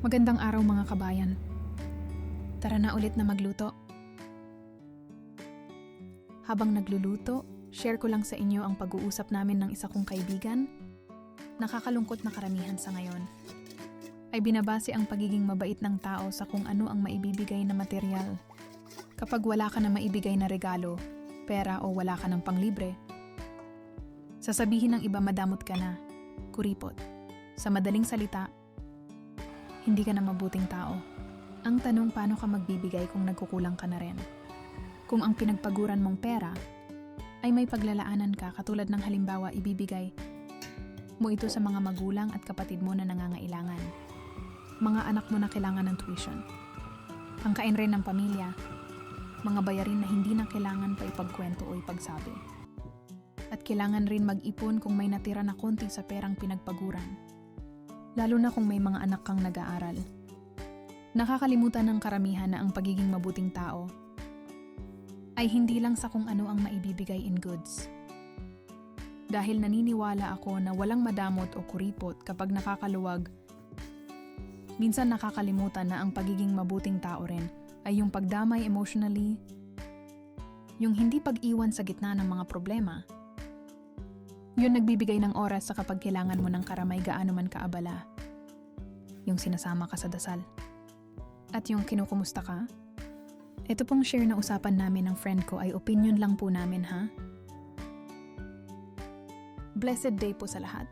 Magandang araw mga kabayan. Tara na ulit na magluto. Habang nagluluto, share ko lang sa inyo ang pag-uusap namin ng isa kong kaibigan. Nakakalungkot na karamihan sa ngayon ay binabase ang pagiging mabait ng tao sa kung ano ang maibibigay na material. Kapag wala ka na maibigay na regalo, pera o wala ka ng panglibre, sasabihin ng iba madamot ka na, kuripot. Sa madaling salita, hindi ka na mabuting tao. Ang tanong, paano ka magbibigay kung nagkukulang ka na rin? Kung ang pinagpaguran mong pera ay may paglalaanan ka, katulad ng halimbawa ibibigay mo ito sa mga magulang at kapatid mo na nangangailangan. Mga anak mo na kailangan ng tuition. Pangkain rin ng pamilya. Mga bayarin na hindi na kailangan pa ipagkwento o ipagsabi. At kailangan rin mag-ipon kung may natira na konti sa perang pinagpaguran. Lalo na kung may mga anak kang nag-aaral. Nakakalimutan ng karamihan na ang pagiging mabuting tao ay hindi lang sa kung ano ang maibibigay in goods. Dahil naniniwala ako na walang madamot o kuripot kapag nakakaluwag, minsan nakakalimutan na ang pagiging mabuting tao rin ay yung pagdamay emotionally, yung hindi pag-iwan sa gitna ng mga problema. Yun nagbibigay ng oras sa kapag kailangan mo ng karamay gaano man kaabala. Yung sinasama ka sa dasal. At yung kinukumusta ka. Ito pong share na usapan namin ng friend ko ay opinion lang po namin, ha? Blessed day po sa lahat.